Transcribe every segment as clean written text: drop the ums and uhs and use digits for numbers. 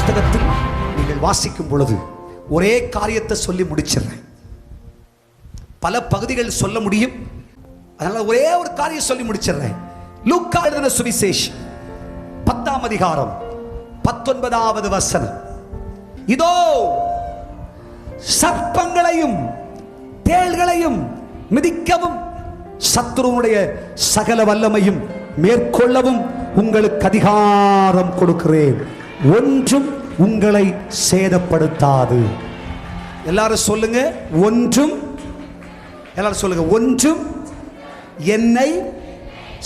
புஸ்தகத்தில் நீங்கள் வாசிக்கும் பொழுது ஒரே காரியத்தை சொல்லி முடிச்சிடுறேன். பல பகுதிகள் சொல்ல முடியும், அதனால ஒரே ஒரு காரியம் சொல்லி முடிச்சிடுறேன். லூக்கா எழுதின சுவிசேஷம் 10ஆம் அதிகாரம் 19வது வசனம். இதோ சர்ப்பங்களையும் தேள்களையும் மிதிக்கவும் சத்துருவுடைய சகல வல்லமையும் மேற்கொள்ளவும் உங்களுக்கு அதிகாரம் கொடுக்கிறேன், ஒன்றும் உங்களை சேதப்படுத்தாது. எல்லாரும் சொல்லுங்க, ஒன்றும். எல்லாரும் சொல்லுங்க, ஒன்றும் என்னை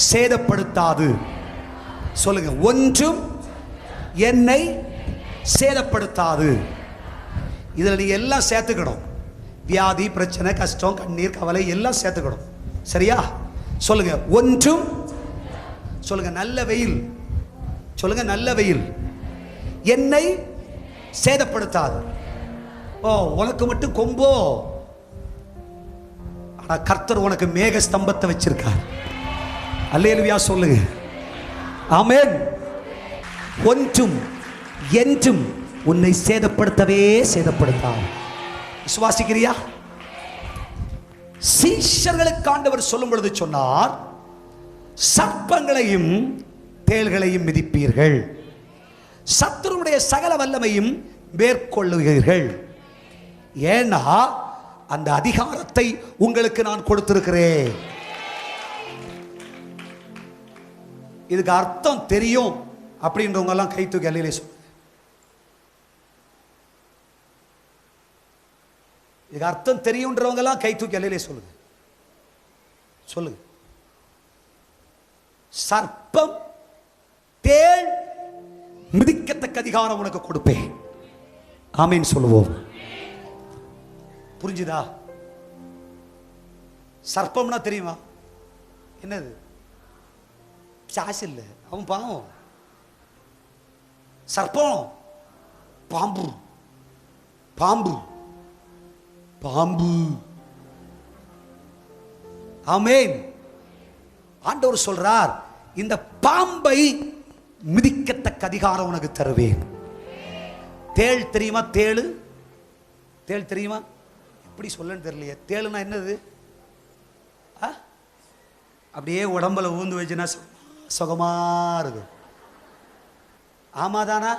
சேதப்படுத்தாது. சொல்லுங்க, ஒன்றும் என்னை சேதப்படுத்தாது. இதில் நீங்க எல்லாம் சேர்த்துக்கணும். வியாதி, பிரச்சனை, கஷ்டம், கண்ணீர், கவலை எல்லாம் சேர்த்துக்கணும். சரியா? சொல்லுங்க, ஒன்றும். சொல்லுங்க, நல்ல வெயில். சொல்லுங்க, நல்ல வெயில் என்னை சேதப்படுத்தாது. ஓ, உனக்கு மட்டும் கொம்போ, ஆனா கர்த்தர் உனக்கு மேக ஸ்தம்பத்தை வச்சிருக்கார். அல்லேலூயா சொல்லுங்க, ஆமென். ஒன்றும் என்றும் உன்னை சேதப்படுத்தவே சேதப்படுத்தாது. விசுவாசிக்கிறியா? சீஷர்களுக்கு ஆண்டவர் சொல்லும் பொழுது சொன்னார், சர்ப்பங்களையும் தேள்களையும் மிதிப்பீர்கள், சத்துருவுடைய சகல வல்லமையும் மேற்கொள்ளுவீர்கள். ஏன்னா அந்த அதிகாரத்தை உங்களுக்கு நான் கொடுத்திருக்கிறேன். இதுக்கு அர்த்தம் தெரியும் அப்படின்றவங்க எல்லாம் கை தூக்கி அல்லேலூயா சொல்லுங்க. இதுக்கு அர்த்தம் தெரியும்ன்றவங்க எல்லாம் கை தூக்கி அல்லேலூயா சொல்லுங்க. சொல்லுங்க. சர்ப்பம் தேள் மிதிக்கத்தக்க அதிகாரம் உனக்கு கொடுப்பேன். ஆமீன் சொல்லுவோம். புரிஞ்சுதா? சர்ப்பம்னா தெரியுமா என்னது? சாஸ் இல்லை, அவன் பாவம். சர்ப்பம் பாம்பு, பாம்பு, பாம்பு. ஆமென். ஆண்டவர் சொல்றார், இந்த பாம்பை மிதிக்கத்தக்க அதிகாரம் உனக்கு தருவேன். தேள் தெரியுமா? தேளு, தேள் தெரியுமா? எப்படி சொல்லன்னு தெரியலையே. தேளுனா என்னது? அப்படியே உடம்புல ஊந்து வச்சுன்னா சுகமா இருக்கும். ஆமாதானா?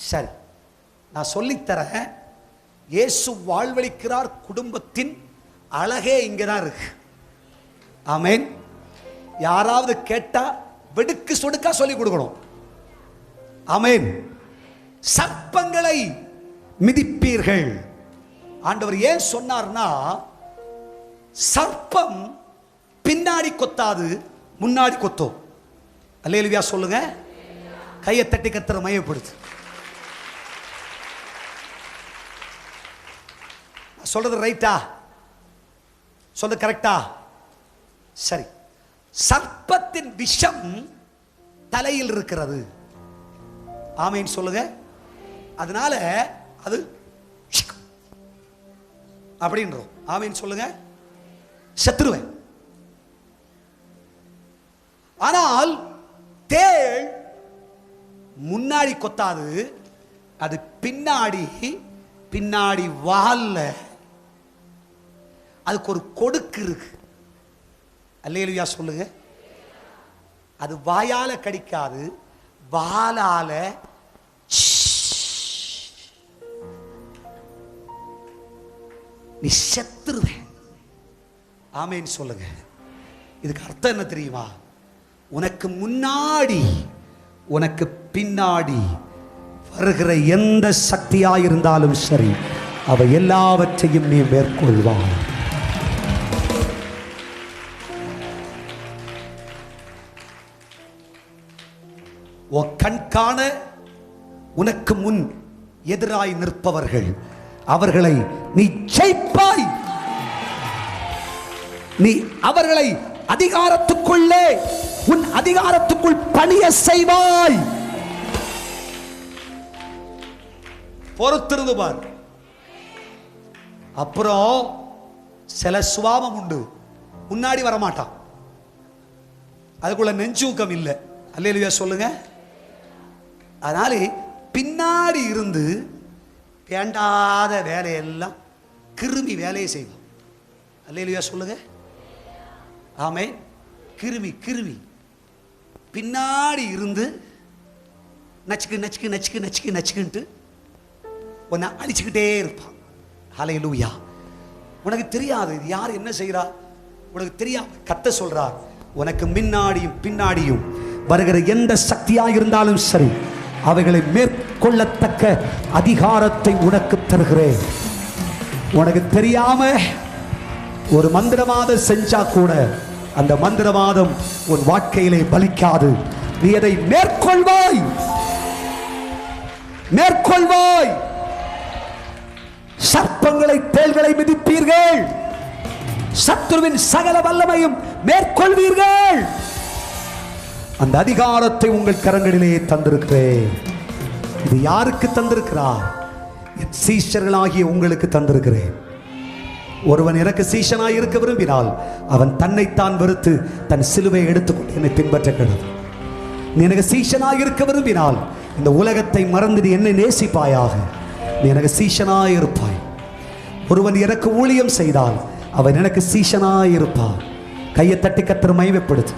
சரி, நான் சொல்லித்தரேன். இயேசு வாழ்வளிக்கிறார். குடும்பத்தின் அழகே இங்கதான் இருக்கு. ஆமென். யாராவது கேட்டா வெடுக்கு சொடுக்கா சொல்லி கொடுக்கணும். ஆமென். சர்ப்பங்களை மிதிப்பீர்கள். ஆண்டவர் ஏன் சொன்னார்னா, சர்ப்பம் பின்னாடி கொத்தாது, முன்னாடி கொத்தும். அல்லேலூயா சொல்லுங்க. கையை தட்டி கர்த்தரை மையப்படுத்து. சொல்றது ரைட்டா? சொல்றது கரெக்டா? சரி. சர்ப்பத்தின் விஷம் தலையில் இருக்கிறது. ஆமென் சொல்லுங்க. அதனால அது அப்படின்றோம். ஆமென் சொல்லுங்க. சத்துருவேன். ஆனால் தேள் முன்னாடி கொத்தாது, அது பின்னாடி பின்னாடி வால்ல அதுக்கு ஒரு கொடுக்கு இருக்கு. அல்லேலூயா சொல்லுங்க. அது வாயால கடிக்காது, வாலால. நீ செத்துருவேன். ஆமென் சொல்லுங்க. இதுக்கு அர்த்தம் என்ன தெரியுமா? உனக்கு முன்னாடி உனக்கு பின்னாடி வருகிற எந்த சக்தியாயிருந்தாலும் சரி, அவை எல்லாவற்றையும் நீ மேற்கொள்வாய். கண்காண உனக்கு முன் எதிராய் நிற்பவர்கள், அவர்களை நீ ஜெயிப்பாய். நீ அவர்களை அதிகாரத்துக்குள்ளே, உன் அதிகாரத்துக்குள் பணிய செய்வாய். பொறுத்திருந்து பார். அப்புறம் சில சுவாபம் உண்டு, முன்னாடி வரமாட்டான், அதுக்குள்ள நெஞ்சூக்கம் இல்லை. அல்லேலூயா சொல்லுங்க. அதனால பின்னாடி இருந்து வேண்டாத வேலையெல்லாம் கிருமி வேலையை செய்வோம். அல்லேலூயா சொல்லுங்க. ஆமே. கிருமி கிருமி பின்னாடி இருந்து நச்சுக்கு நச்சுக்கு நச்சுக்கு நச்சுக்கு நச்சுக்குன்ட்டு உன்னை அழிச்சுக்கிட்டே இருப்பான். அல்லேலூயா. உனக்கு தெரியாது இது யார் என்ன செய்கிறா, உனக்கு தெரியாது. கர்த்தர் சொல்றார், உனக்கு முன்னாடியும் பின்னாடியும் வருகிற எந்த சக்தியாக இருந்தாலும் சரி, அவைகளை மேற்கொள்ளத்தக்க அதிகாரத்தை உனக்கு தருகிறேன். உனக்கு தெரியாம ஒரு மந்திரவாதம் செஞ்சா கூட அந்த மந்திரவாதம் உன் வாழ்க்கையிலே பலிக்காது. நீ அதை மேற்கொள்வாய், மேற்கொள்வாய். சர்ப்பங்களை தேள்களை மிதிப்பீர்கள், சத்துருவின் சகல வல்லமையும் மேற்கொள்வீர்கள். அந்த அதிகாரத்தை உங்கள் கரங்களிலே தந்திருக்கிறேன். இது யாருக்கு தந்திருக்கிறார்? என் சீஷர்களாகிய உங்களுக்கு தந்திருக்கிறேன். ஒருவன் எனக்கு சீஷனாய் இருக்க விரும்பினால் அவன் தன்னைத்தான் வெறுத்து தன் சிலுவையை எடுத்துக்கொண்டு என்னை பின்பற்ற கடவுள். நீ எனக்கு சீஷனாய் இருக்க விரும்பினால் இந்த உலகத்தை மறந்து நீ என்னை நேசிப்பாயாக. நீ எனக்கு சீஷனாய் இருப்பாய். ஒருவன் எனக்கு ஊழியம் செய்தால் அவன் எனக்கு சீஷனாய் இருப்பான். கையை தட்டி கர்த்தரை மகிமைப்படுத்து.